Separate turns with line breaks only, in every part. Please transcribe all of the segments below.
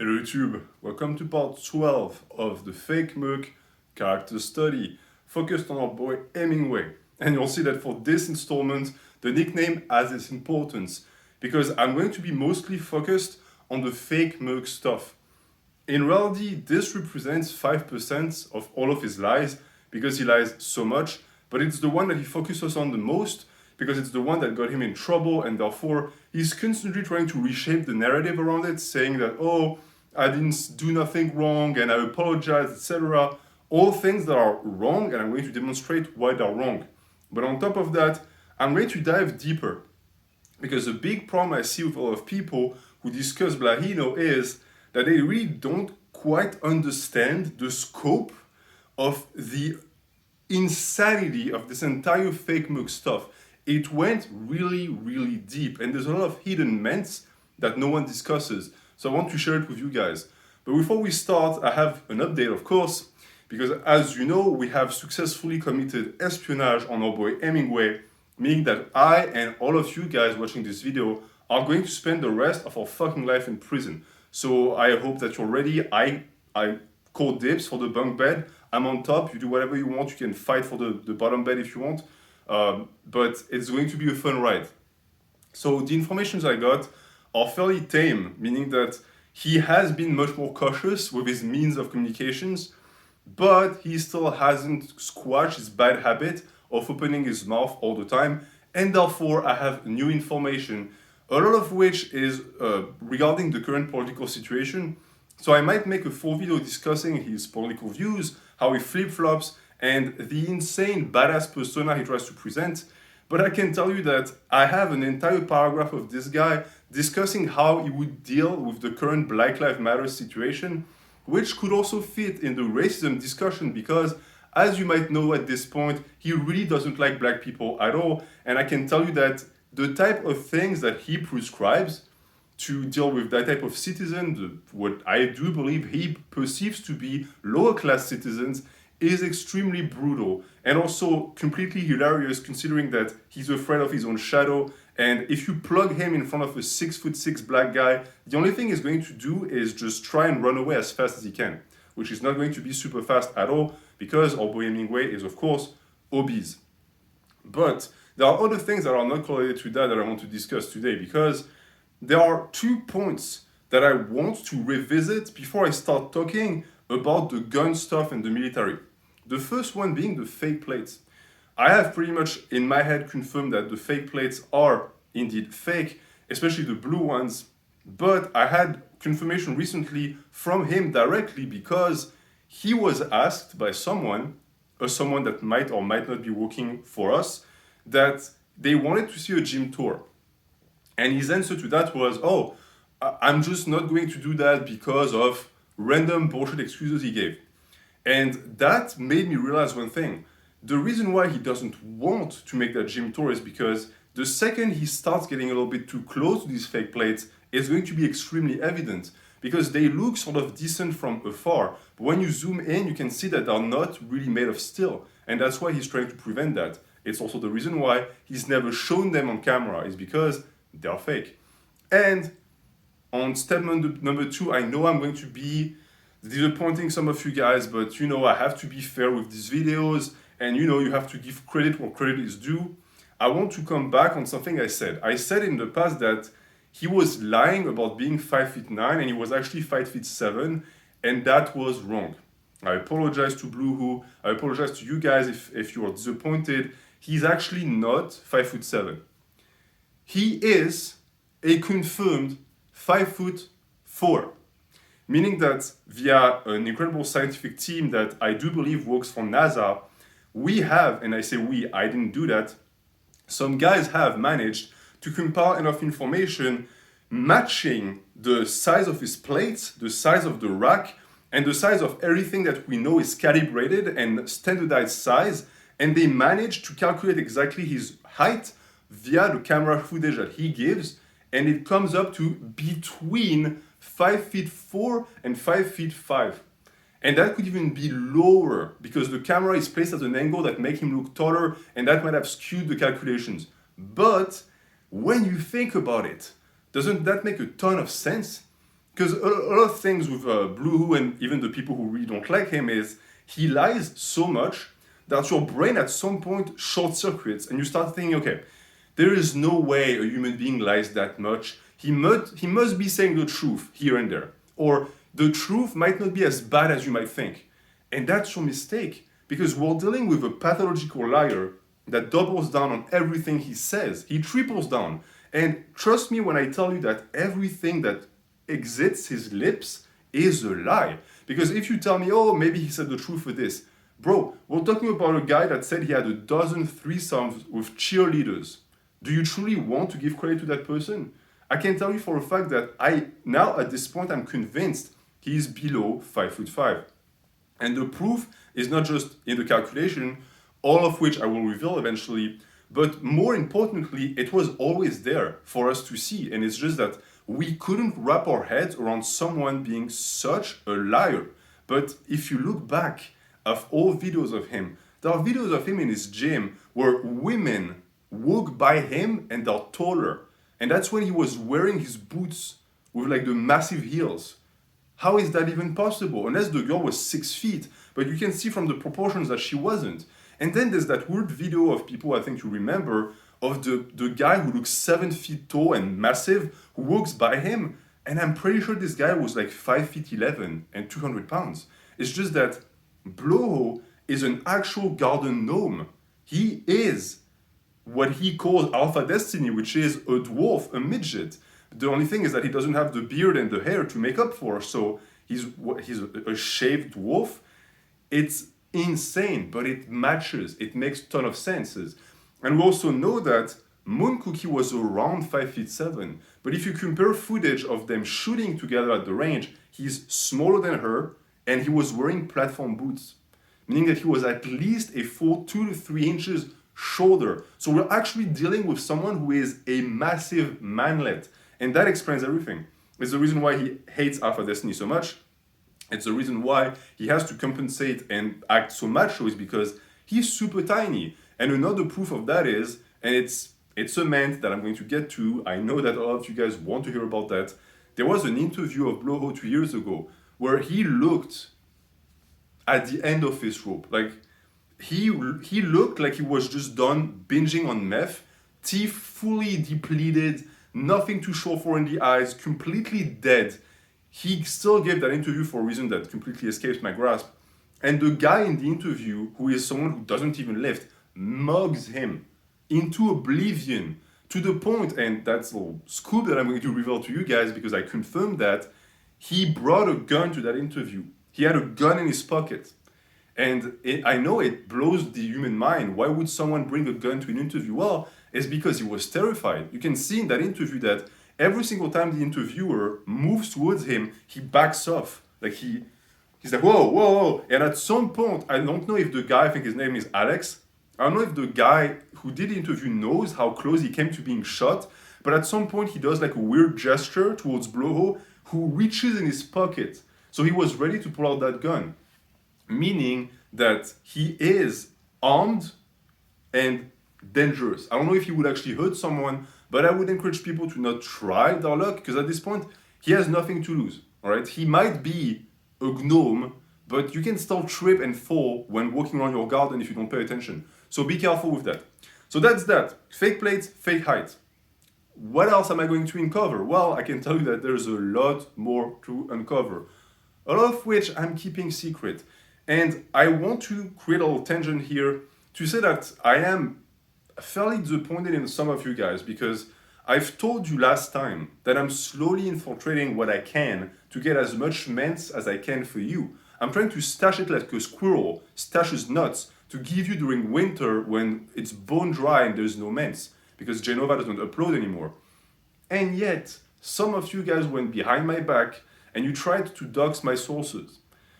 Hello YouTube, welcome to part 12 of the fake Merc Character Study, focused on our boy Hemingway. And you'll see that for this installment, the nickname has its importance, because I'm going to be mostly focused on the fake Merc stuff. In reality, this represents 5% of all of his lies, because he lies so much, but it's the one that he focuses on the most, because it's the one that got him in trouble, and therefore he's constantly trying to reshape the narrative around it, saying that, oh, I didn't do nothing wrong and I apologize, etc. All things that are wrong, and I'm going to demonstrate why they're wrong. But on top of that, I'm going to dive deeper, because the big problem I see with a lot of people who discuss Bloho is that they really don't quite understand the scope of the insanity of this entire fake mug stuff. It went really, really deep, and there's a lot of hidden meant that no one discusses. So I want to share it with you guys. But before we start, I have an update, of course, because as you know, we have successfully committed espionage on our boy Hemingway, meaning that I and all of you guys watching this video are going to spend the rest of our fucking life in prison. So I hope that you're ready. I call dibs for the bunk bed. I'm on top. You do whatever you want. You can fight for the bottom bed if you want. But it's going to be a fun ride. So the informations I got are fairly tame, meaning that he has been much more cautious with his means of communications, but he still hasn't squashed his bad habit of opening his mouth all the time, and therefore I have new information, a lot of which is regarding the current political situation. So I might make a full video discussing his political views, how he flip-flops, and the insane badass persona he tries to present. But I can tell you that I have an entire paragraph of this guy discussing how he would deal with the current Black Lives Matter situation, which could also fit in the racism discussion, because as you might know at this point, he really doesn't like black people at all. And I can tell you that the type of things that he prescribes to deal with that type of citizen, what I do believe he perceives to be lower class citizens, is extremely brutal and also completely hilarious, considering that he's afraid of his own shadow. And if you plug him in front of a 6'6" black guy, the only thing he's going to do is just try and run away as fast as he can, which is not going to be super fast at all, because our boy Hemingway is, of course, obese. But there are other things that are not correlated to that I want to discuss today, because there are 2 points that I want to revisit before I start talking about the gun stuff and the military. The first one being the fake plates. I have pretty much in my head confirmed that the fake plates are indeed fake, especially the blue ones, but I had confirmation recently from him directly, because he was asked by someone that might or might not be working for us, that they wanted to see a gym tour. And his answer to that was, oh, I'm just not going to do that because of random bullshit excuses he gave. And that made me realize one thing. The reason why he doesn't want to make that gym tour is because the second he starts getting a little bit too close to these fake plates, it's going to be extremely evident, because they look sort of decent from afar. But when you zoom in, you can see that they're not really made of steel. And that's why he's trying to prevent that. It's also the reason why he's never shown them on camera, is because they're fake. And on step number 2, I know I'm going to be disappointing some of you guys, but I have to be fair with these videos, and you have to give credit where credit is due. I want to come back on something I said. I said in the past that he was lying about being 5'9", and he was actually 5'7", and that was wrong. I apologize to Bloho. I apologize to you guys if you are disappointed. He's actually not 5'7". He is a confirmed 5'4". Meaning that via an incredible scientific team that I do believe works for NASA, we have, and I say we, I didn't do that, some guys have managed to compile enough information matching the size of his plates, the size of the rack, and the size of everything that we know is calibrated and standardized size, and they managed to calculate exactly his height via the camera footage that he gives, and it comes up to between 5'4" and 5'5". And that could even be lower, because the camera is placed at an angle that makes him look taller, and that might have skewed the calculations. But when you think about it, doesn't that make a ton of sense? Because a lot of things with Bloho and even the people who really don't like him is he lies so much that your brain at some point short circuits and you start thinking, okay, there is no way a human being lies that much. He must be saying the truth here and there. Or the truth might not be as bad as you might think. And that's your mistake. Because we're dealing with a pathological liar that doubles down on everything he says. He triples down. And trust me when I tell you that everything that exits his lips is a lie. Because if you tell me, oh, maybe he said the truth for this, bro, we're talking about a guy that said he had a dozen threesomes with cheerleaders. Do you truly want to give credit to that person? I can tell you for a fact that now at this point, I'm convinced he's below 5'5". And the proof is not just in the calculation, all of which I will reveal eventually, but more importantly, it was always there for us to see. And it's just that we couldn't wrap our heads around someone being such a liar. But if you look back of all videos of him, there are videos of him in his gym where women walk by him and they're taller. And that's when he was wearing his boots with like the massive heels. How is that even possible? Unless the girl was 6 feet, but you can see from the proportions that she wasn't. And then there's that weird video of people, I think you remember, of the guy who looks 7 feet tall and massive, who walks by him. And I'm pretty sure this guy was like 5'11" and 200 pounds. It's just that Bloho is an actual garden gnome. He is what he calls Alpha Destiny, which is a dwarf, a midget. The only thing is that he doesn't have the beard and the hair to make up for, so he's a shaved dwarf. It's insane, but it matches. It makes a ton of senses. And we also know that Moon Cookie was around 5'7", but if you compare footage of them shooting together at the range, he's smaller than her, and he was wearing platform boots, meaning that he was at least a full 2 to 3 inches shorter. So we're actually dealing with someone who is a massive manlet, and that explains everything. It's the reason why he hates Alpha Destiny so much. It's the reason why he has to compensate and act so macho, is because he's super tiny. And another proof of that is, and it's a man that I'm going to get to, I know that a lot of you guys want to hear about that. There was an interview of Bloho 2 years ago where he looked at the end of his rope. Like, he looked like he was just done binging on meth, teeth fully depleted, nothing to show for in the eyes, completely dead. He still gave that interview for a reason that completely escapes my grasp. And the guy in the interview, who is someone who doesn't even lift, mugs him into oblivion to the point, and that's a scoop that I'm going to reveal to you guys because I confirmed that, he brought a gun to that interview. He had a gun in his pocket. And I know it blows the human mind. Why would someone bring a gun to an interview? Well, it's because he was terrified. You can see in that interview that every single time the interviewer moves towards him, he backs off. Like he's like, whoa, whoa, whoa. And at some point, I don't know if the guy, I think his name is Alex, I don't know if the guy who did the interview knows how close he came to being shot, but at some point he does like a weird gesture towards Bloho, who reaches in his pocket. So he was ready to pull out that gun, meaning that he is armed and dangerous. I don't know if he would actually hurt someone, but I would encourage people to not try their luck, because at this point, he has nothing to lose, all right? He might be a gnome, but you can still trip and fall when walking around your garden if you don't pay attention. So be careful with that. So that's that. Fake plates, fake height. What else am I going to uncover? Well, I can tell you that there's a lot more to uncover, a lot of which I'm keeping secret. And I want to create a little tangent here to say that I am fairly disappointed in some of you guys, because I've told you last time that I'm slowly infiltrating what I can to get as much mints as I can for you. I'm trying to stash it like a squirrel stashes nuts to give you during winter when it's bone dry and there's no mints, because Genova doesn't upload anymore. And yet, some of you guys went behind my back and you tried to dox my sources.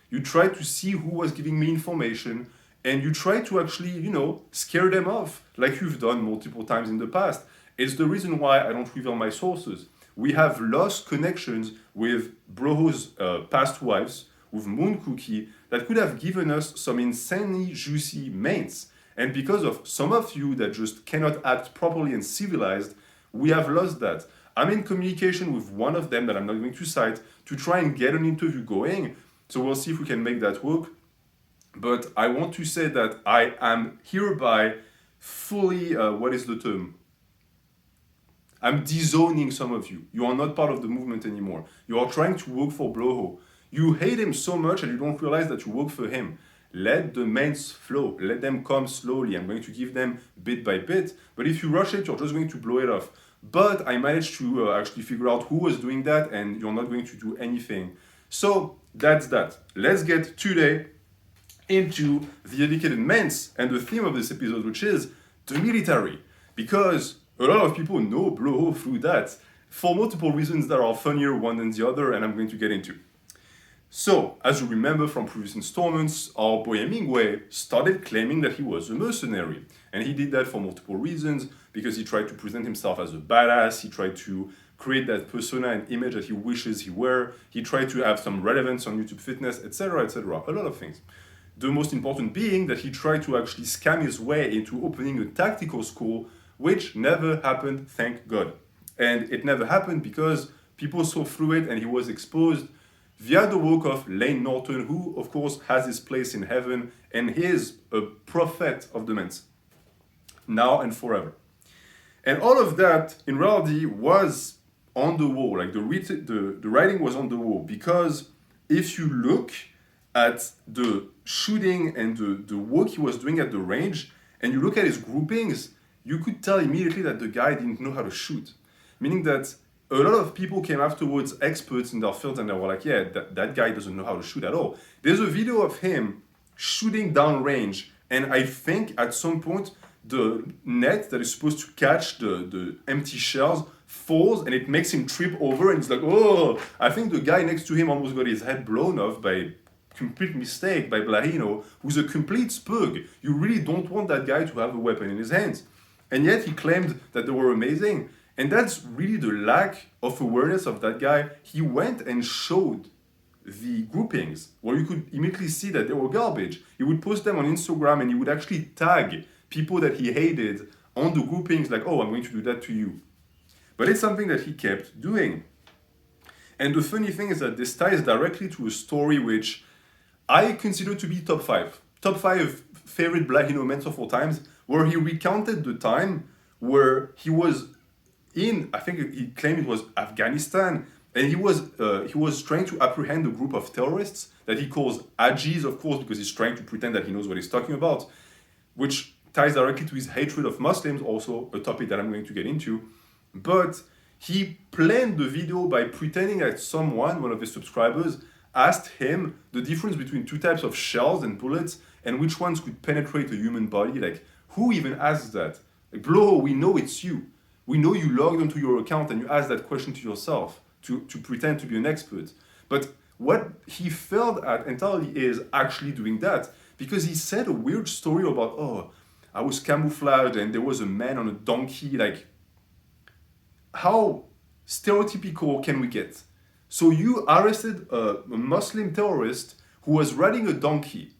You tried to see who was giving me information, and you tried to actually, scare them off, like you've done multiple times in the past. It's the reason why I don't reveal my sources. We have lost connections with Bloho's past wives, with Moon Cookie, that could have given us some insanely juicy mains. And because of some of you that just cannot act properly and civilized, we have lost that. I'm in communication with one of them that I'm not going to cite to try and get an interview going. So we'll see if we can make that work. But I want to say that I am hereby fully, what is the term? I'm disowning some of you. You are not part of the movement anymore. You are trying to work for Bloho. You hate him so much and you don't realize that you work for him. Let the mains flow. Let them come slowly. I'm going to give them bit by bit. But if you rush it, you're just going to blow it off. But I managed to actually figure out who was doing that, and you're not going to do anything. So that's that. Let's get today into the educated mains and the theme of this episode, which is the military. Because a lot of people know Bloho through that for multiple reasons that are funnier one than the other, and I'm going to get into. So, as you remember from previous installments, our boy Hemingway started claiming that he was a mercenary. And he did that for multiple reasons, because he tried to present himself as a badass, he tried to create that persona and image that he wishes he were, he tried to have some relevance on YouTube Fitness, etc., etc., a lot of things. The most important being that he tried to actually scam his way into opening a tactical school, which never happened, thank God. And it never happened because people saw through it and he was exposed via the work of Lane Norton, who of course has his place in heaven and is a prophet of the men's, now and forever. And all of that in reality was on the wall, like the writing was on the wall, because if you look at the shooting and the work he was doing at the range, and you look at his groupings, you could tell immediately that the guy didn't know how to shoot. Meaning that a lot of people came afterwards, experts in their field, and they were like, yeah, that guy doesn't know how to shoot at all. There's a video of him shooting downrange, and I think at some point the net that is supposed to catch the empty shells falls, and it makes him trip over, and it's like, oh, I think the guy next to him almost got his head blown off by complete mistake by Blahino, who's a complete spug. You really don't want that guy to have a weapon in his hands. And yet he claimed that they were amazing. And that's really the lack of awareness of that guy. He went and showed the groupings where you could immediately see that they were garbage. He would post them on Instagram and he would actually tag people that he hated on the groupings like, oh, I'm going to do that to you. But it's something that he kept doing. And the funny thing is that this ties directly to a story which I consider to be top 5 favorite Blahino mentor for times, where he recounted the time where he was in, I think he claimed it was Afghanistan, and he was trying to apprehend a group of terrorists that he calls Hajis, of course, because he's trying to pretend that he knows what he's talking about, which ties directly to his hatred of Muslims, also a topic that I'm going to get into. But he planned the video by pretending that someone, one of his subscribers, asked him the difference between two types of shells and bullets and which ones could penetrate a human body. Like, who even asks that? Like, Bloho, we know it's you. We know you logged onto your account and you asked that question to yourself to pretend to be an expert. But what he failed at entirely is actually doing that, because he said a weird story about, oh, I was camouflaged and there was a man on a donkey. Like, how stereotypical can we get? So you arrested a Muslim terrorist who was riding a donkey.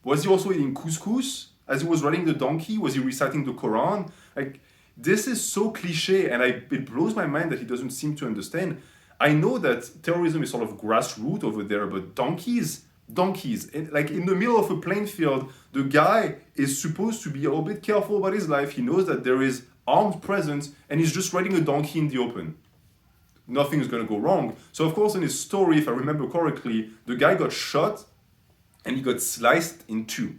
Was he also eating couscous as he was riding the donkey? Was he reciting the Quran? Like, this is so cliche, and it blows my mind that he doesn't seem to understand. I know that terrorism is sort of grassroots over there, but donkeys, like in the middle of a playing field, the guy is supposed to be a little bit careful about his life. He knows that there is armed presence, and he's just riding a donkey in the open. Nothing is going to go wrong. So of course in his story, if I remember correctly, the guy got shot and he got sliced in two,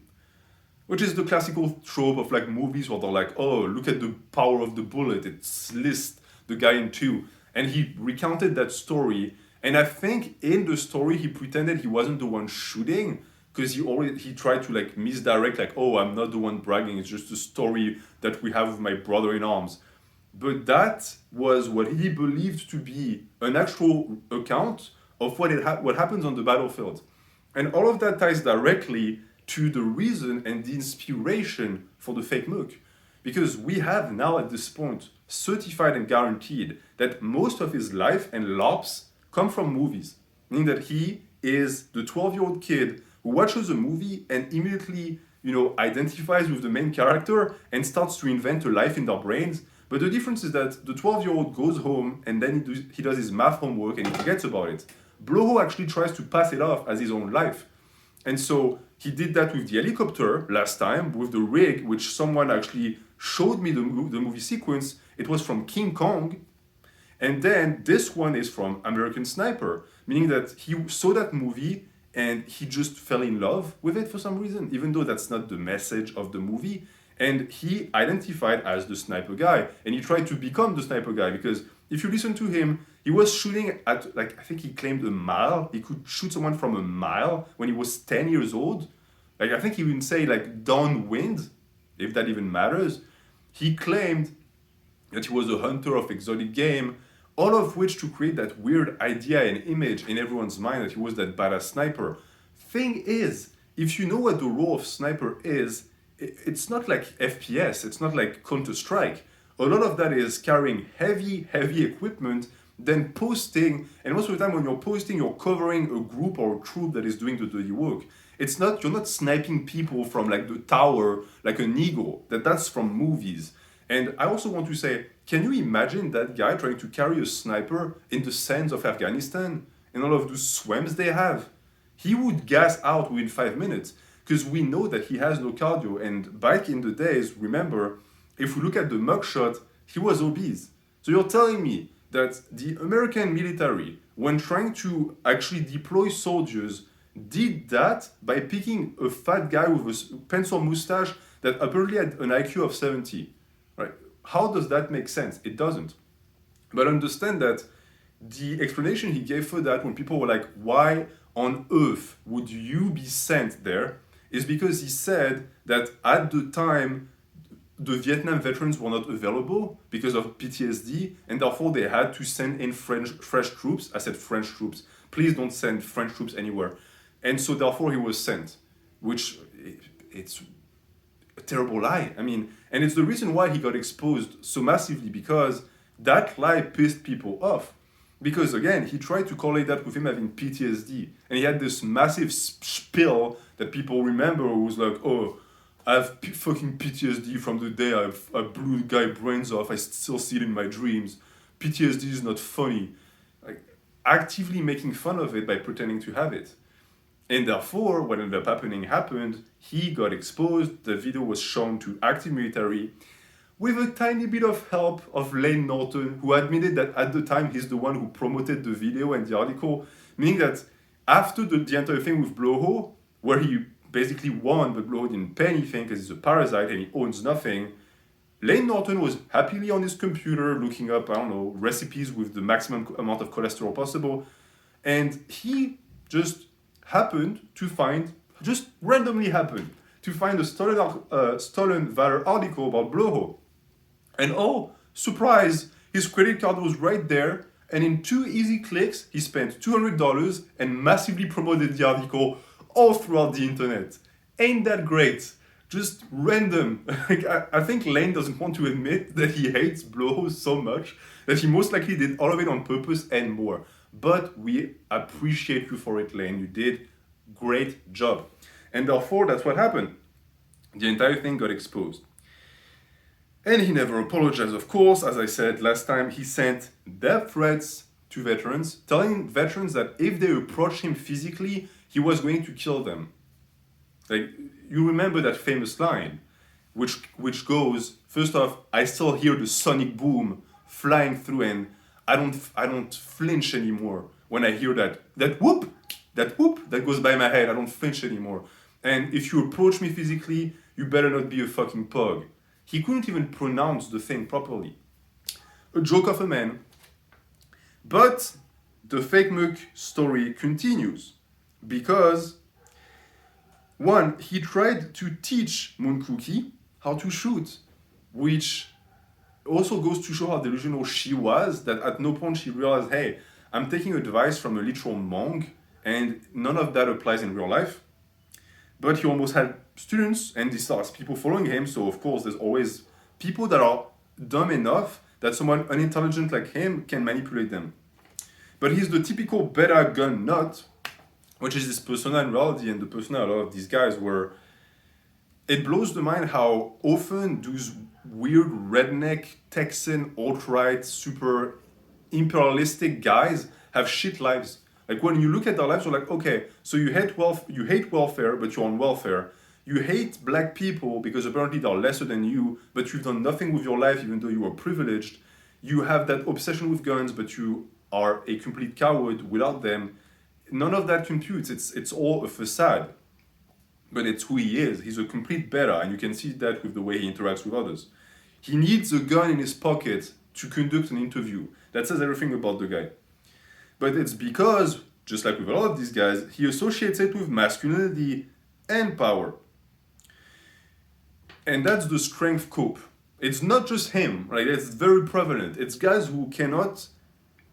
which is the classical trope of like movies where they're like, oh, look at the power of the bullet, it slits the guy in two. And he recounted that story, and I think in the story he pretended he wasn't the one shooting, because he tried to like misdirect, like, oh, I'm not the one bragging, it's just a story that we have with my brother in arms. But that was what he believed to be an actual account of what happens on the battlefield. And all of that ties directly to the reason and the inspiration for the fake Merc. Because we have now at this point certified and guaranteed that most of his life and LARPs come from movies. Meaning that he is the 12-year-old kid who watches a movie and immediately, identifies with the main character and starts to invent a life in their brains, But the difference is that the 12-year-old goes home and then he does his math homework and he forgets about it. Bloho actually tries to pass it off as his own life. And so he did that with the helicopter last time, with the rig, which someone actually showed me the movie sequence. It was from King Kong. And then this one is from American Sniper, meaning that he saw that movie and he just fell in love with it for some reason, even though that's not the message of the movie. And he identified as the sniper guy, and he tried to become the sniper guy, because if you listen to him, he was shooting at, like, I think he claimed a mile. He could shoot someone from a mile when he was 10 years old. Like, I think he would say, like, downwind, if that even matters. He claimed that he was a hunter of exotic game, all of which to create that weird idea and image in everyone's mind that he was that badass sniper. Thing is, if you know what the role of sniper is, it's not like FPS, it's not like Counter-Strike. A lot of that is carrying heavy equipment, then posting, and most of the time when you're posting, you're covering a group or a troop that is doing the dirty work. It's not, you're not sniping people from like the tower, like an eagle, that's from movies. And I also want to say, can you imagine that guy trying to carry a sniper in the sands of Afghanistan and all of those swamps they have? He would gas out within 5 minutes, because we know that he has no cardio. And back in the days, remember, if we look at the mugshot, he was obese. So you're telling me that the American military, when trying to actually deploy soldiers, did that by picking a fat guy with a pencil mustache that apparently had an IQ of 70, right? How does that make sense? It doesn't. But understand that the explanation he gave for that, when people were like, why on earth would you be sent there, is because he said that at the time, the Vietnam veterans were not available because of PTSD, and therefore they had to send in fresh troops. I said French troops. Please don't send French troops anywhere. And so therefore he was sent, which it's a terrible lie. I mean, and it's the reason why he got exposed so massively, because that lie pissed people off. Because again, he tried to correlate that with him having PTSD. And he had this massive spiel that people remember, who was like, oh, I have fucking PTSD from the day I blew the guy brains off. I still see it in my dreams. PTSD is not funny. Like, actively making fun of it by pretending to have it. And therefore, what ended up happened, he got exposed, the video was shown to active military, with a tiny bit of help of Lane Norton, who admitted that at the time he's the one who promoted the video and the article, meaning that after the entire thing with Bloho, where he basically won, but Bloho didn't pay anything because he's a parasite and he owns nothing, Lane Norton was happily on his computer looking up, I don't know, recipes with the maximum amount of cholesterol possible, and he just randomly happened to find a stolen valor article about Bloho. And oh, surprise, his credit card was right there, and in 2 easy clicks, he spent $200 and massively promoted the article all throughout the internet. Ain't that great? Just random. I think Lane doesn't want to admit that he hates Bloho so much that he most likely did all of it on purpose and more. But we appreciate you for it, Lane. You did great job. And therefore, that's what happened. The entire thing got exposed. And he never apologized, of course. As I said last time, he sent death threats to veterans, telling veterans that if they approached him physically, he was going to kill them. Like, you remember that famous line, which goes, first off, I still hear the sonic boom flying through, and I don't flinch anymore when I hear that whoop that goes by my head. I don't flinch anymore. And if you approach me physically, you better not be a fucking POG. He couldn't even pronounce the thing properly. A joke of a man. But the fake Merc story continues, because one, he tried to teach Moon Cookie how to shoot, which also goes to show how delusional she was, that at no point she realized, hey, I'm taking advice from a literal monk, and none of that applies in real life. But he almost had students, and these are people following him, so of course there's always people that are dumb enough that someone unintelligent like him can manipulate them. But he's the typical beta gun nut, which is his persona in reality, and the persona of these guys were, it blows the mind how often those weird redneck Texan alt-right super imperialistic guys have shit lives. Like when you look at their lives, you're like, okay, so you hate welfare, but you're on welfare. You hate black people because apparently they're lesser than you, but you've done nothing with your life even though you were privileged. You have that obsession with guns, but you are a complete coward without them. None of that computes. It's all a facade. But it's who he is. He's a complete beta, and you can see that with the way he interacts with others. He needs a gun in his pocket to conduct an interview. That says everything about the guy. But it's because, just like with a lot of these guys, he associates it with masculinity and power. And that's the strength cope. It's not just him, right? It's very prevalent. It's guys who cannot,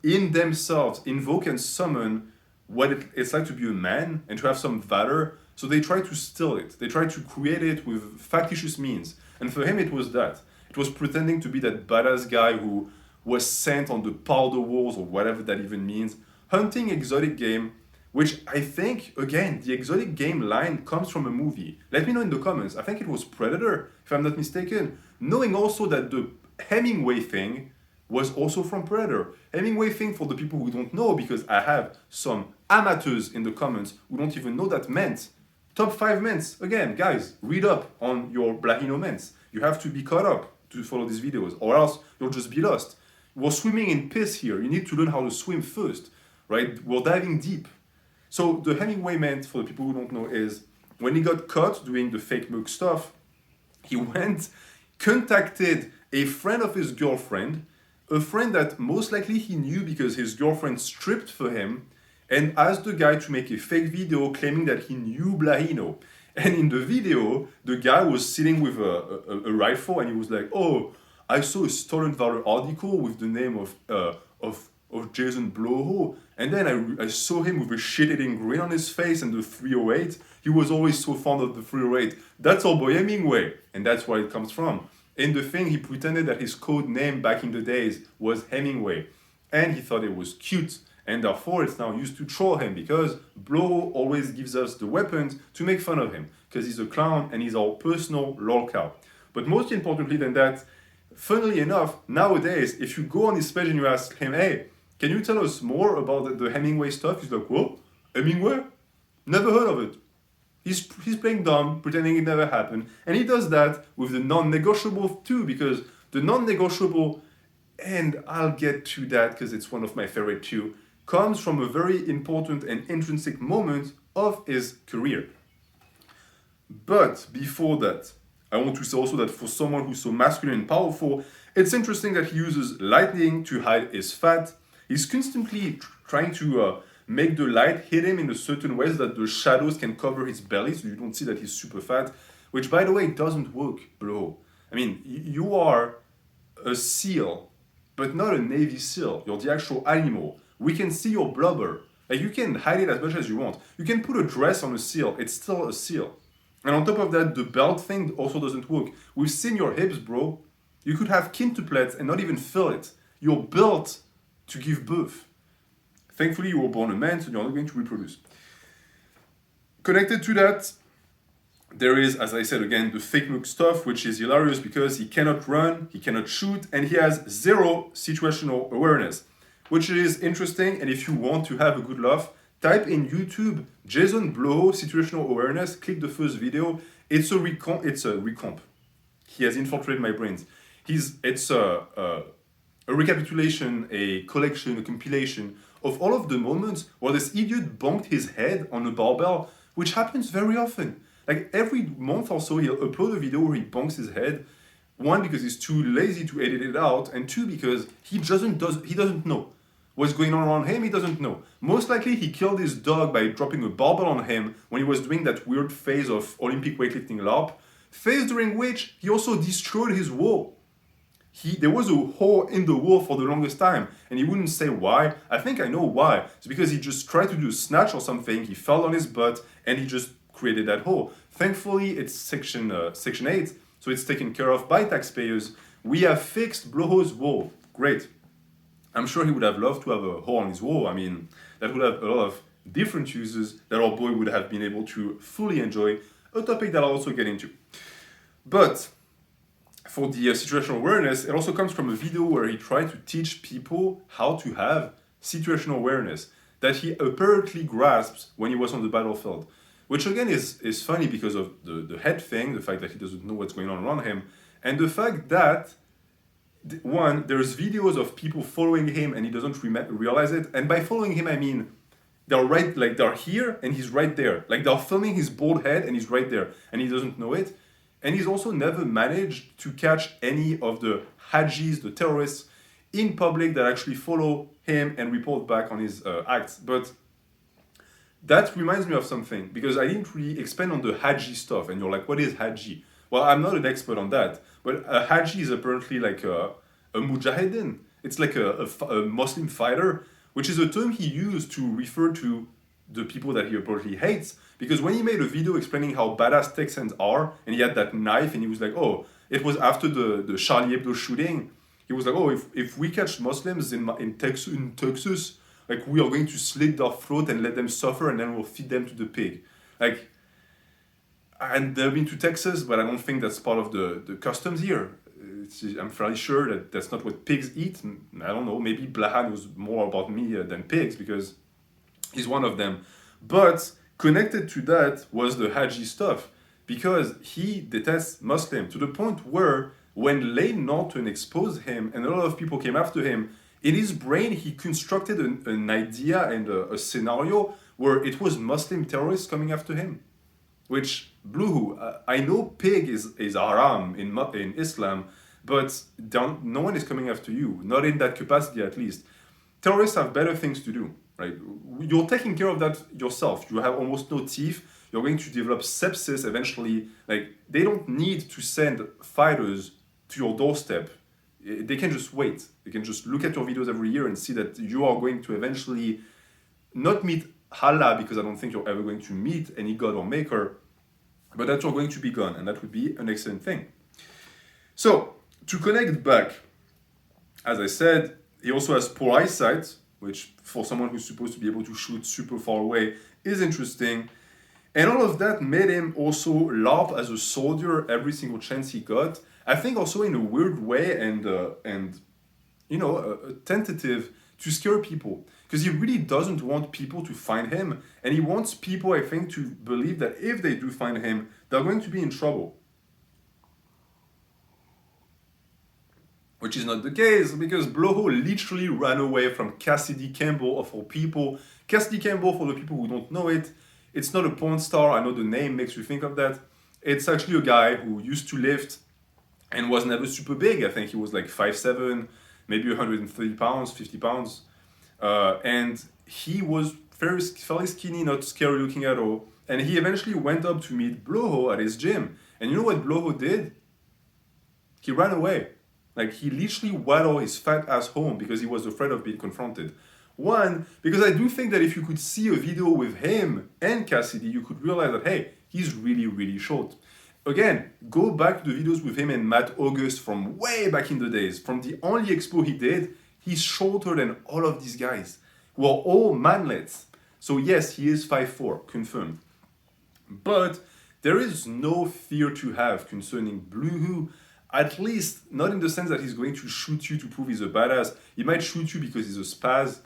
in themselves, invoke and summon what it's like to be a man and to have some valor. So they try to steal it. They try to create it with factitious means. And for him, it was that. It was pretending to be that badass guy who was sent on the powder walls or whatever that even means, hunting exotic game, which I think, again, the exotic game line comes from a movie. Let me know in the comments. I think it was Predator, if I'm not mistaken. Knowing also that the Hemingway thing was also from Predator. Hemingway thing, for the people who don't know, because I have some amateurs in the comments who don't even know that meant. Top 5 ments. Again, guys, read up on your Blahino ments. You have to be caught up to follow these videos, or else you'll just be lost. We're swimming in piss here. You need to learn how to swim first, right? We're diving deep. So the Hemingway ment, for the people who don't know, is when he got caught doing the fake Merc stuff, he went, contacted a friend of his girlfriend, a friend that most likely he knew because his girlfriend stripped for him, and asked the guy to make a fake video claiming that he knew Blahino. And in the video, the guy was sitting with a rifle and he was like, oh, I saw a stolen valor article with the name of Jason Bloho, and then I saw him with a shit-eating grin on his face and the 308. He was always so fond of the 308. That's our boy Hemingway, and that's where it comes from. In the thing, he pretended that his code name back in the days was Hemingway, and he thought it was cute, and therefore it's now used to troll him, because Bloho always gives us the weapons to make fun of him, because he's a clown and he's our personal lolcow. But most importantly than that, funnily enough, nowadays, if you go on his page and you ask him, hey, can you tell us more about the Hemingway stuff? He's like, whoa, Hemingway? Never heard of it. He's playing dumb, pretending it never happened. And he does that with the non-negotiable too, because the non-negotiable, and I'll get to that because it's one of my favorite too, comes from a very important and intrinsic moment of his career. But before that, I want to say also that for someone who's so masculine and powerful, it's interesting that he uses lightning to hide his fat. He's constantly trying to make the light hit him in a certain way so that the shadows can cover his belly so you don't see that he's super fat, which by the way doesn't work, Bloho. I mean, you are a seal, but not a Navy SEAL. You're the actual animal. We can see your blubber. Like, you can hide it as much as you want. You can put a dress on a seal, it's still a seal. And on top of that, the belt thing also doesn't work. We've seen your hips, bro. You could have quintuplets and not even feel it. You're built to give birth. Thankfully, you were born a man, so you're not going to reproduce. Connected to that, there is, as I said again, the fake Merc stuff, which is hilarious because he cannot run, he cannot shoot, and he has zero situational awareness, which is interesting. And if you want to have a good laugh, type in YouTube Jason Bloho situational awareness. Click the first video. It's a recomp. He has infiltrated my brains. It's a recapitulation, a collection, a compilation of all of the moments where this idiot bonked his head on a barbell, which happens very often. Like every month or so, he'll upload a video where he bonks his head. One, because he's too lazy to edit it out, and two, because he doesn't know what's going on around him. He doesn't know. Most likely, he killed his dog by dropping a barbell on him when he was doing that weird phase of Olympic weightlifting LARP, phase during which he also destroyed his wall. There was a hole in the wall for the longest time, and he wouldn't say why. I think I know why. It's because he just tried to do a snatch or something, he fell on his butt, and he just created that hole. Thankfully, it's section 8, so it's taken care of by taxpayers. We have fixed Bloho's wall. Great. I'm sure he would have loved to have a hole on his wall. I mean, that would have a lot of different uses that our boy would have been able to fully enjoy, a topic that I'll also get into. But for the situational awareness, it also comes from a video where he tried to teach people how to have situational awareness that he apparently grasps when he was on the battlefield. Which again is funny because of the head thing, the fact that he doesn't know what's going on around him, and the fact that, one, there's videos of people following him and he doesn't realize it. And by following him, I mean, they're here and he's right there. Like they're filming his bald head and he's right there and he doesn't know it. And he's also never managed to catch any of the hajis, the terrorists, in public that actually follow him and report back on his acts. But that reminds me of something, because I didn't really expand on the haji stuff. And you're like, what is haji? Well, I'm not an expert on that, but a haji is apparently like a mujahideen. It's like a Muslim fighter, which is a term he used to refer to the people that he apparently hates. Because when he made a video explaining how badass Texans are, and he had that knife, and he was like, oh, it was after the Charlie Hebdo shooting. He was like, oh, if we catch Muslims in Texas, like we are going to slit their throat and let them suffer, and then we'll feed them to the pig. Like, and they've been to Texas, but I don't think that's part of the customs here. I'm fairly sure that that's not what pigs eat. I don't know, maybe Bloho knows more about me than pigs because he's one of them. But connected to that was the Haji stuff, because he detests Muslim to the point where when Lane Norton exposed him and a lot of people came after him, in his brain he constructed an idea and a scenario where it was Muslim terrorists coming after him. Which, Bloho, I know pig is haram in Islam, but no one is coming after you, not in that capacity at least. Terrorists have better things to do, right? You're taking care of that yourself. You have almost no teeth. You're going to develop sepsis eventually. Like, they don't need to send fighters to your doorstep. They can just wait. They can just look at your videos every year and see that you are going to eventually not meet Allah, because I don't think you're ever going to meet any God or maker, but that you're going to be gone, and that would be an excellent thing. So, to connect back, as I said, he also has poor eyesight, which for someone who's supposed to be able to shoot super far away is interesting. And all of that made him also LARP as a soldier every single chance he got. I think also in a weird way and tentative to scare people. Because he really doesn't want people to find him. And he wants people, I think, to believe that if they do find him, they're going to be in trouble. Which is not the case, because Bloho literally ran away from Cassidy Campbell, of all people. Cassidy Campbell, for the people who don't know it, it's not a porn star. I know the name makes you think of that. It's actually a guy who used to lift and was never super big. I think he was like 5'7", maybe 130 pounds, 50 pounds. And he was fairly skinny, not scary looking at all. And he eventually went up to meet Bloho at his gym. And you know what Bloho did? He ran away. Like, he literally waddled his fat ass home because he was afraid of being confronted. One, because I do think that if you could see a video with him and Cassidy, you could realize that, hey, he's really, really short. Again, go back to the videos with him and Matt August from way back in the days. From the only expo he did, he's shorter than all of these guys, who are all manlets. So yes, he is 5'4", confirmed. But there is no fear to have concerning Bloho, at least not in the sense that he's going to shoot you to prove he's a badass. He might shoot you because he's a spaz.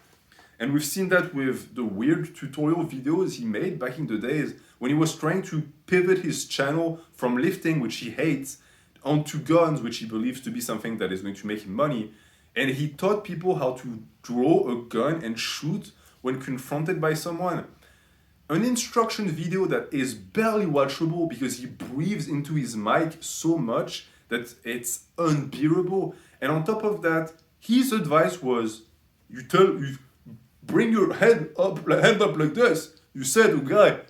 And we've seen that with the weird tutorial videos he made back in the days when he was trying to pivot his channel from lifting, which he hates, onto guns, which he believes to be something that is going to make him money. And he taught people how to draw a gun and shoot when confronted by someone. An instruction video that is barely watchable because he breathes into his mic so much that it's unbearable. And on top of that, his advice was, you bring your hand up like this. You said to guy,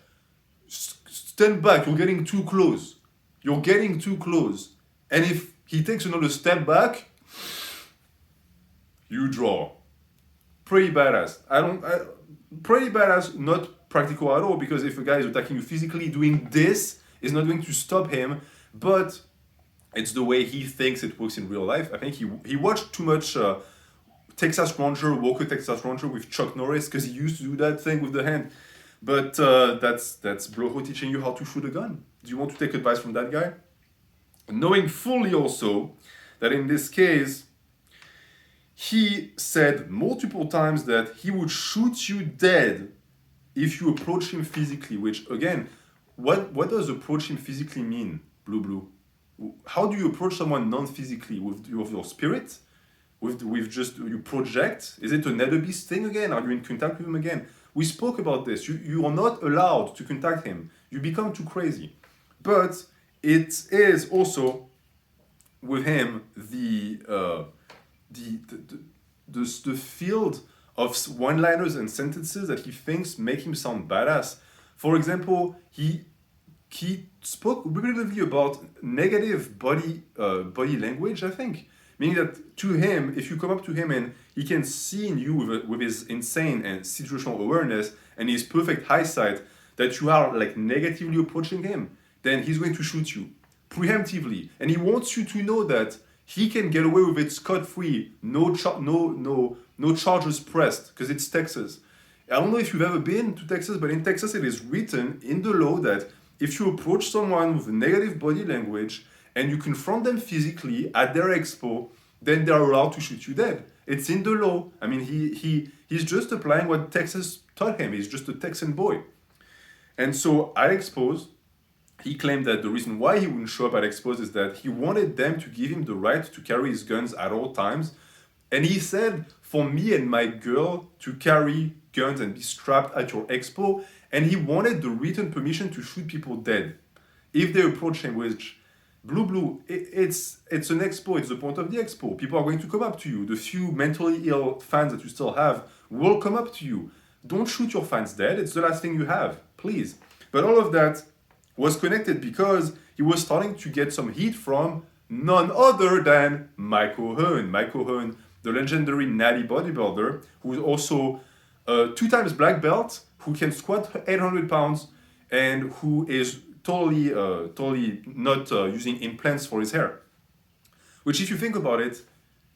stand back, you're getting too close. You're getting too close. And if he takes another step back, you draw. Pretty badass. Pretty badass, not practical at all, because if a guy is attacking you physically, doing this is not going to stop him, but it's the way he thinks it works in real life. I think he watched too much Texas Ranger, Walker Texas Ranger with Chuck Norris, because he used to do that thing with the hand. But that's Bloho teaching you how to shoot a gun. Do you want to take advice from that guy? knowing fully also that in this case, he said multiple times that he would shoot you dead if you approach him physically, which again, what does approach him physically mean, Blue? How do you approach someone non-physically? With your spirit? With just, you project? Is it an Edebeast thing again? Are you in contact with him again? We spoke about this. You are not allowed to contact him. You become too crazy. But it is also with him the field of one-liners and sentences that he thinks make him sound badass. For example, he spoke repeatedly about negative body language, I think. Meaning that to him, if you come up to him and he can see in you with his insane and situational awareness and his perfect eyesight that you are like negatively approaching him, then he's going to shoot you preemptively. And he wants you to know that he can get away with it scot-free, no charges pressed, because it's Texas. I don't know if you've ever been to Texas, but in Texas it is written in the law that if you approach someone with negative body language and you confront them physically at their expo, then they're allowed to shoot you dead. It's in the law. I mean, he's just applying what Texas taught him. He's just a Texan boy. And so at expos, he claimed that the reason why he wouldn't show up at expos is that he wanted them to give him the right to carry his guns at all times. And he said, for me and my girl to carry guns and be strapped at your expo, and he wanted the written permission to shoot people dead if they approach him, which it's an expo, it's the point of the expo. People are going to come up to you. The few mentally ill fans that you still have will come up to you. Don't shoot your fans dead, it's the last thing you have, please. But all of that was connected because he was starting to get some heat from none other than Mike O'Hearn. Mike O'Hearn, the legendary natty bodybuilder, who is also a 2-time black belt, who can squat 800 pounds, and who is totally not using implants for his hair. Which, if you think about it,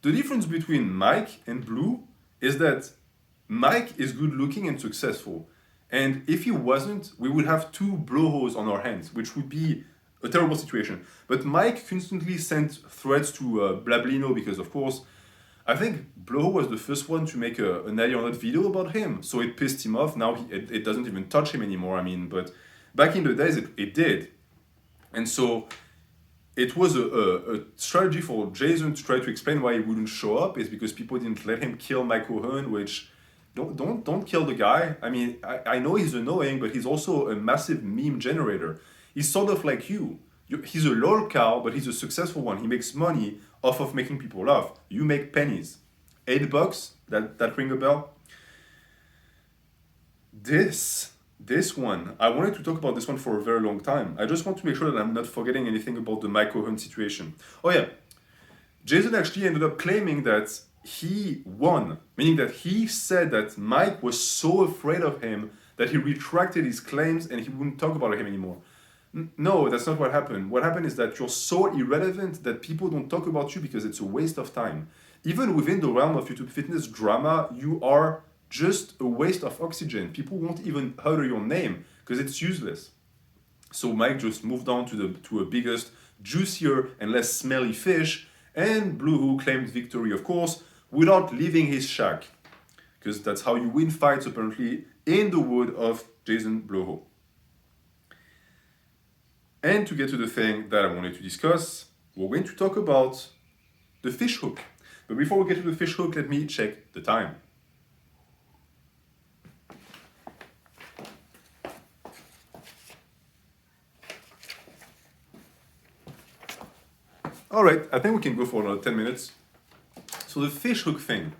the difference between Mike and Blue is that Mike is good looking and successful. And if he wasn't, we would have 2 Blohos on our hands, which would be a terrible situation. But Mike constantly sent threats to Blablino because, of course, I think Bloho was the first one to make a Natty or Not video about him, so it pissed him off. Now it doesn't even touch him anymore, I mean, but back in the days it did. And so it was a strategy for Jason to try to explain why he wouldn't show up, is because people didn't let him kill Mike O'Hearn, which, don't kill the guy. I mean, I know he's annoying, but he's also a massive meme generator. He's sort of like you. He's a lol cow, but he's a successful one. He makes money off of making people laugh. You make pennies. $8, that ring a bell? This one, I wanted to talk about this one for a very long time. I just want to make sure that I'm not forgetting anything about the Mike O'Hearn situation. Oh yeah, Jason actually ended up claiming that he won, meaning that he said that Mike was so afraid of him that he retracted his claims and he wouldn't talk about him anymore. No, that's not what happened. What happened is that you're so irrelevant that people don't talk about you because it's a waste of time. Even within the realm of YouTube fitness drama, you are just a waste of oxygen. People won't even utter your name because it's useless. So Mike just moved on to a biggest, juicier and less smelly fish, and Bloho claimed victory, of course, without leaving his shack. Because that's how you win fights, apparently, in the wood of Jason Bloho. And to get to the thing that I wanted to discuss, we're going to talk about the fish hook. But before we get to the fish hook, let me check the time. All right, I think we can go for another 10 minutes. So the fish hook thing.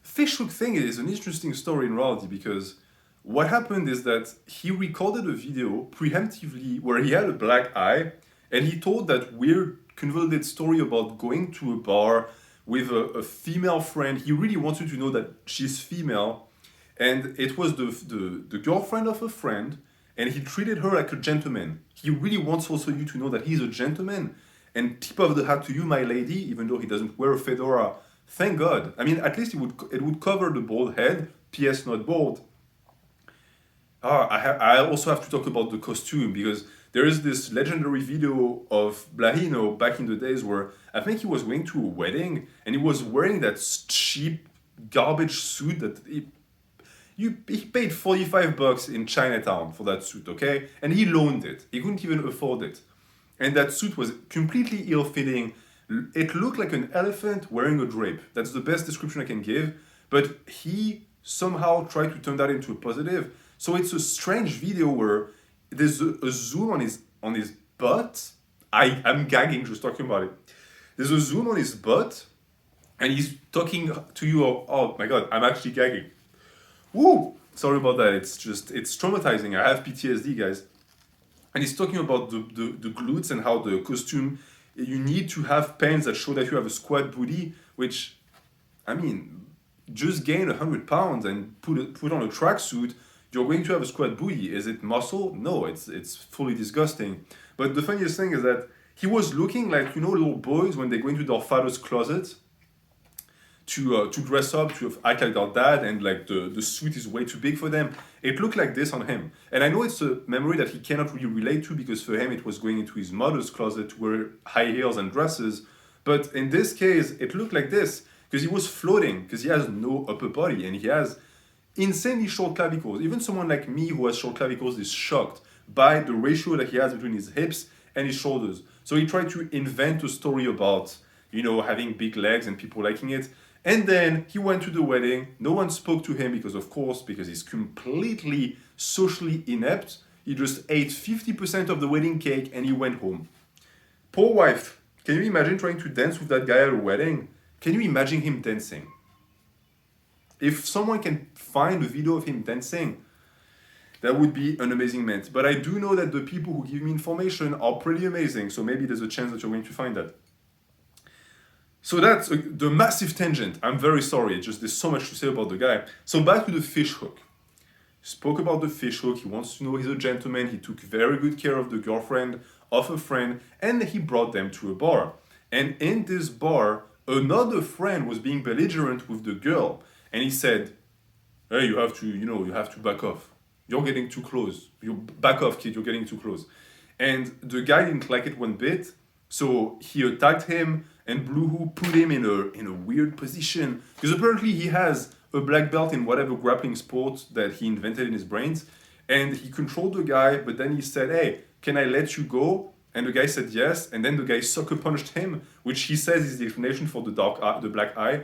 Fish hook thing is an interesting story in reality because what happened is that he recorded a video preemptively where he had a black eye and he told that weird convoluted story about going to a bar with a female friend. He really wants you to know that she's female, and it was the girlfriend of a friend, and he treated her like a gentleman. He really wants also you to know that he's a gentleman. And tip of the hat to you, my lady, even though he doesn't wear a fedora. Thank God. I mean, at least it would cover the bald head. P.S. not bald. I also have to talk about the costume because there is this legendary video of Blahino back in the days where I think he was going to a wedding and he was wearing that cheap garbage suit that he paid $45 in Chinatown for that suit, okay? And he loaned it. He couldn't even afford it. And that suit was completely ill-fitting. It looked like an elephant wearing a drape. That's the best description I can give. But he somehow tried to turn that into a positive. So it's a strange video where there's a zoom on his butt. I'm gagging just talking about it. There's a zoom on his butt, and he's talking to you. Oh my god, I'm actually gagging. Woo! Sorry about that. It's traumatizing. I have PTSD, guys. And he's talking about the glutes and how the costume, you need to have pants that show that you have a squat booty, which, I mean, just gain 100 pounds and put on a tracksuit, you're going to have a squat booty. Is it muscle? No, it's fully disgusting. But the funniest thing is that he was looking like, little boys when they go into their father's closet to dress up, to act like their dad, and like the suit is way too big for them. It looked like this on him. And I know it's a memory that he cannot really relate to because for him it was going into his mother's closet to wear high heels and dresses. But in this case, it looked like this because he was floating, because he has no upper body and he has insanely short clavicles. Even someone like me who has short clavicles is shocked by the ratio that he has between his hips and his shoulders. So he tried to invent a story about, having big legs and people liking it. And then he went to the wedding. No one spoke to him because he's completely socially inept. He just ate 50% of the wedding cake and he went home. Poor wife. Can you imagine trying to dance with that guy at a wedding? Can you imagine him dancing? If someone can find a video of him dancing, that would be an amazing moment. But I do know that the people who give me information are pretty amazing. So maybe there's a chance that you're going to find that. So that's the massive tangent. I'm very sorry. There's so much to say about the guy. So back to the fish hook. Spoke about the fish hook. He wants to know he's a gentleman. He took very good care of the girlfriend of a friend, and he brought them to a bar. And in this bar, another friend was being belligerent with the girl, and he said, "Hey, you have to back off. You're getting too close. You back off, kid. You're getting too close." And the guy didn't like it one bit, so he attacked him. And Bloho put him in a weird position because apparently he has a black belt in whatever grappling sport that he invented in his brains, and he controlled the guy. But then he said, "Hey, can I let you go?" And the guy said yes. And then the guy sucker punched him, which he says is the explanation for the black eye.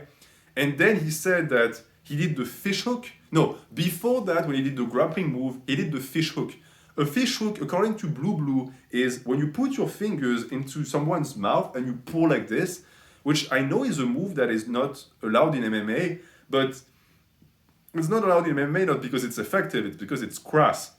And then he said that he did the fish hook. No, before that, when he did the grappling move, he did the fish hook. A fish hook, according to Blue, is when you put your fingers into someone's mouth and you pull like this, which I know is a move that is not allowed in MMA, but it's not allowed in MMA not because it's effective, it's because it's crass.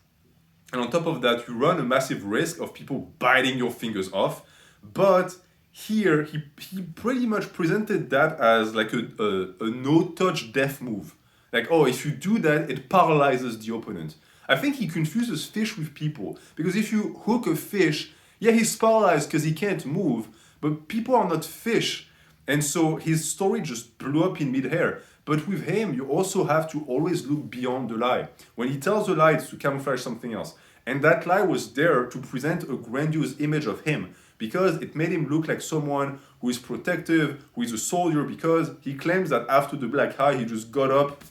And on top of that, you run a massive risk of people biting your fingers off. But here, he pretty much presented that as like a no-touch death move. Like, oh, if you do that, it paralyzes the opponent. I think he confuses fish with people. Because if you hook a fish, yeah, he's paralyzed because he can't move, but people are not fish. And so his story just blew up in mid-air. But with him, you also have to always look beyond the lie. When he tells a lie, it's to camouflage something else. And that lie was there to present a grandiose image of him, because it made him look like someone who is protective, who is a soldier, because he claims that after the black eye, he just got up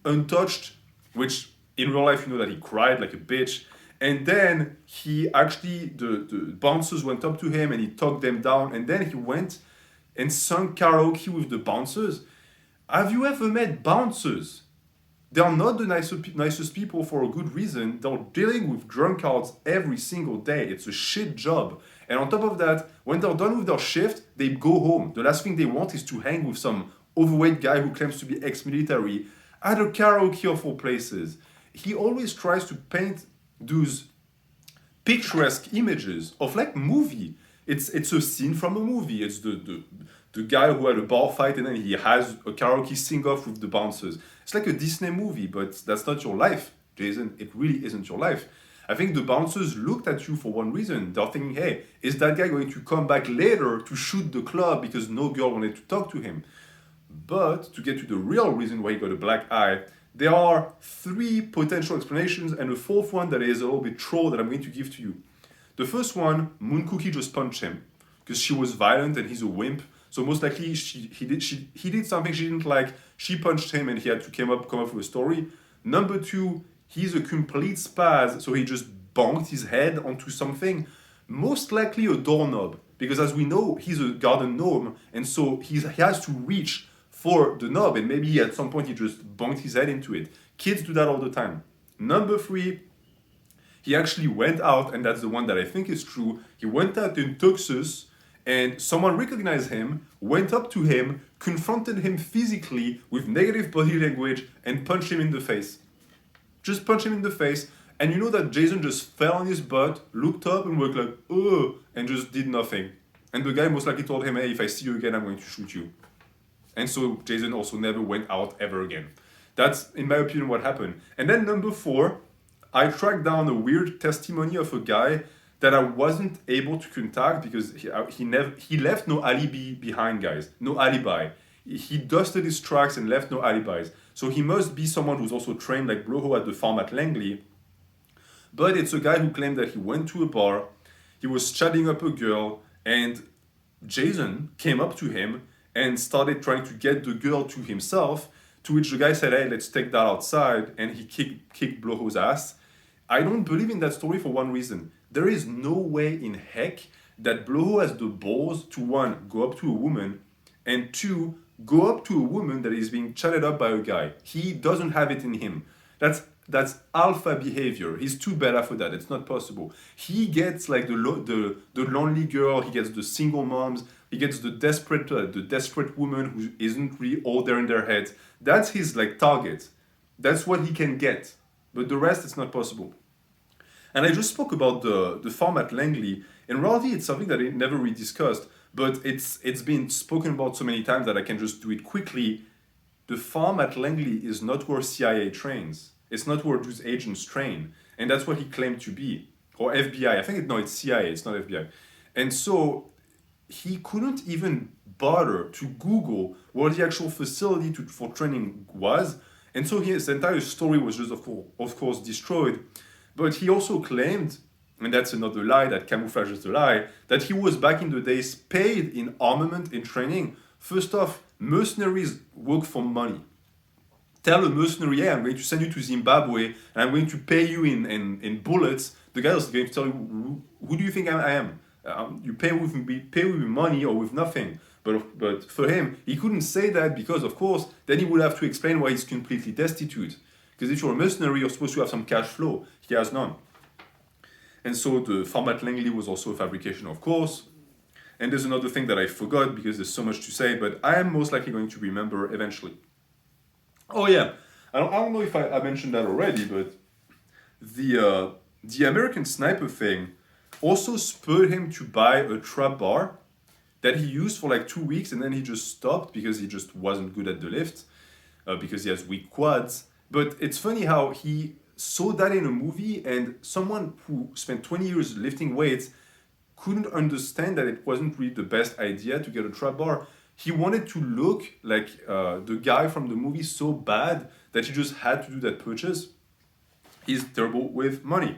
untouched, which in real life, you know that he cried like a bitch. And then he actually, the bouncers went up to him and he talked them down. And then he went and sung karaoke with the bouncers. Have you ever met bouncers? They are not the nicest people for a good reason. They're dealing with drunkards every single day. It's a shit job. And on top of that, when they're done with their shift, they go home. The last thing they want is to hang with some overweight guy who claims to be ex-military at a karaoke of all places. He always tries to paint those picturesque images of like movie. It's a scene from a movie. It's the guy who had a bar fight and then he has a karaoke sing-off with the bouncers. It's like a Disney movie, but that's not your life, Jason. It really isn't your life. I think the bouncers looked at you for one reason. They're thinking, hey, is that guy going to come back later to shoot the club because no girl wanted to talk to him? But to get to the real reason why he got a black eye, There are 3 potential explanations and a 4th one that is a little bit troll that I'm going to give to you. The first one, Moon Cookie just punched him because she was violent and he's a wimp. So most likely he did something she didn't like. She punched him and he had to come up with a story. Number 2, he's a complete spaz, so he just bonked his head onto something, most likely a doorknob, because as we know, he's a garden gnome, and so he has to reach for the knob, and maybe at some point he just bonked his head into it. Kids do that all the time. Number 3, he actually went out, and that's the one that I think is true. He went out in Texas, and someone recognized him, went up to him, confronted him physically with negative body language, and punched him in the face. Just punch him in the face, and you know that Jason just fell on his butt, looked up, and was like, oh, and just did nothing. And the guy most likely told him, hey, if I see you again, I'm going to shoot you. And so Jason also never went out ever again. That's, in my opinion, what happened. And then number 4, I tracked down a weird testimony of a guy that I wasn't able to contact because he left no alibi behind, guys. No alibi. He dusted his tracks and left no alibis. So he must be someone who's also trained like Bloho at the farm at Langley. But it's a guy who claimed that he went to a bar, he was chatting up a girl, and Jason came up to him and started trying to get the girl to himself, to which the guy said, hey, let's take that outside, and he kicked Bloho's ass. I don't believe in that story for one reason. There is no way in heck that Bloho has the balls to 1, go up to a woman, and 2, go up to a woman that is being chatted up by a guy. He doesn't have it in him. That's alpha behavior. He's too beta for that. It's not possible. He gets like the lonely girl. He gets the single moms. He gets the desperate woman who isn't really all there in their heads. That's his like target. That's what he can get. But the rest, it's not possible. And I just spoke about the farm at Langley. In reality, it's something that I never really discussed, but it's been spoken about so many times that I can just do it quickly. The farm at Langley is not where CIA trains. It's not where those agents train. And that's what he claimed to be. Or FBI. I think it's CIA, it's not FBI. And so he couldn't even bother to Google where the actual facility for training was. And so his entire story was just, of course, destroyed. But he also claimed, and that's another lie that camouflages the lie, that he was back in the days paid in armament and training. First off, mercenaries work for money. Tell a mercenary, hey, I'm going to send you to Zimbabwe and I'm going to pay you in bullets. The guy is going to tell you, who do you think I am? You pay with money or with nothing. But for him, he couldn't say that because, of course, then he would have to explain why he's completely destitute. Because if you're a mercenary, you're supposed to have some cash flow. He has none. And so the farm at Langley was also a fabrication, of course. And there's another thing that I forgot because there's so much to say, but I am most likely going to remember eventually. Oh yeah, I don't know if I mentioned that already, but the American Sniper thing also spurred him to buy a trap bar that he used for like 2 weeks and then he just stopped because he just wasn't good at the lift, because he has weak quads. But it's funny how he saw that in a movie and someone who spent 20 years lifting weights couldn't understand that it wasn't really the best idea to get a trap bar. He wanted to look like the guy from the movie so bad that he just had to do that purchase. He's terrible with money.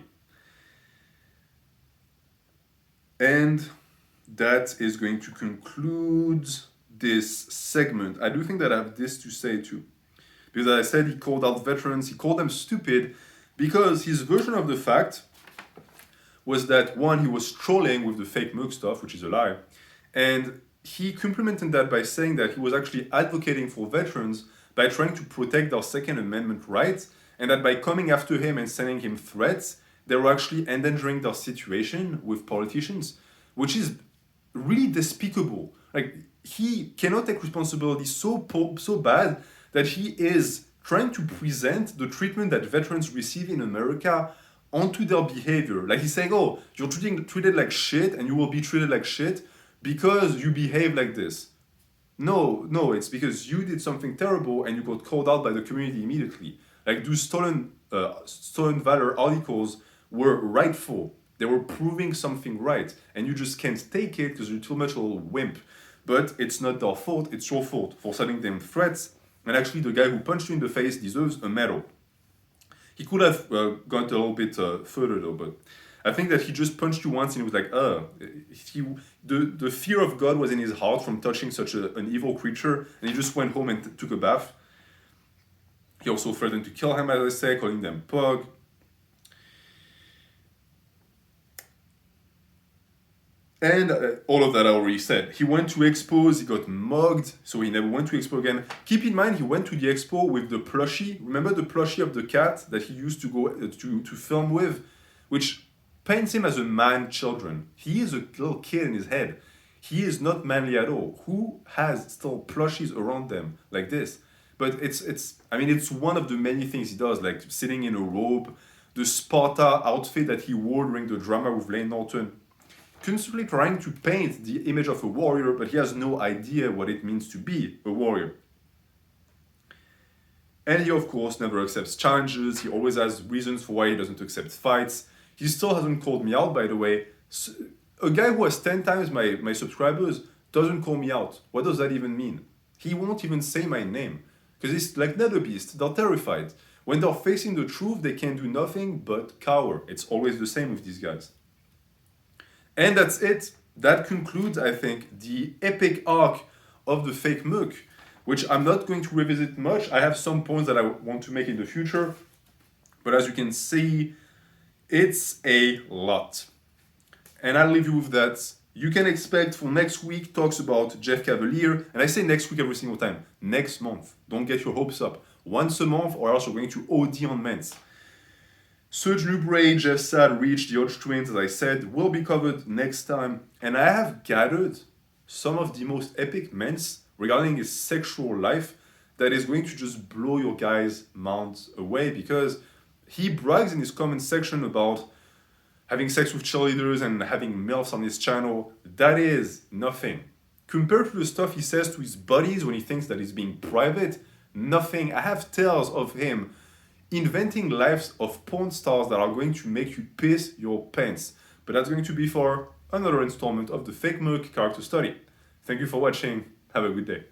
And that is going to conclude this segment. I do think that I have this to say too. Because as I said, he called out veterans, he called them stupid because his version of the fact was that, one, he was trolling with the fake Merc stuff, which is a lie, and he complemented that by saying that he was actually advocating for veterans by trying to protect their Second Amendment rights, and that by coming after him and sending him threats, they were actually endangering their situation with politicians, which is really despicable. Like, he cannot take responsibility so bad that he is trying to present the treatment that veterans receive in America onto their behavior. Like, he's saying, oh, you're treated like shit and you will be treated like shit because you behave like this. No, it's because you did something terrible and you got called out by the community immediately. Like, those stolen valor articles were rightful. They were proving something right, and you just can't take it because you're too much a little wimp. But it's not their fault, it's your fault for sending them threats And actually, the guy who punched you in the face deserves a medal. He could have gone a little bit further though, but I think that he just punched you once and he was like, the fear of God was in his heart from touching such an evil creature, and he just went home and took a bath. He also threatened to kill him, as I say, calling them POG. And all of that I already said. He went to expos, he got mugged, so he never went to expo again. Keep in mind, he went to the expo with the plushie. Remember the plushie of the cat that he used to go to film with? Which paints him as a man-children. He is a little kid in his head. He is not manly at all. Who has still plushies around them like this? But it's one of the many things he does, like sitting in a robe, the Sparta outfit that he wore during the drama with Lane Norton. Constantly trying to paint the image of a warrior, but he has no idea what it means to be a warrior. And he, of course, never accepts challenges. He always has reasons for why he doesn't accept fights. He still hasn't called me out, by the way. A guy who has 10 times my subscribers doesn't call me out. What does that even mean? He won't even say my name. Because it's like Nether Beast, they're terrified. When they're facing the truth, they can do nothing but cower. It's always the same with these guys. And that's it. That concludes, I think, the epic arc of the fake Merc, which I'm not going to revisit much. I have some points that I want to make in the future, but as you can see, it's a lot. And I'll leave you with that. You can expect for next week talks about Jeff Cavalier, and I say next week every single time. Next month. Don't get your hopes up. Once a month, or else you're going to OD on men's. Serge Nubray, Jeff Sad, Reach, the Hodge Twins, as I said, will be covered next time. And I have gathered some of the most epic men's regarding his sexual life that is going to just blow your guys' minds away, because he brags in his comment section about having sex with cheerleaders and having MILFs on his channel. That is nothing. Compared to the stuff he says to his buddies when he thinks that he's being private, nothing. I have tales of him inventing lives of porn stars that are going to make you piss your pants. But that's going to be for another installment of the Fake Merc Character Study. Thank you for watching. Have a good day.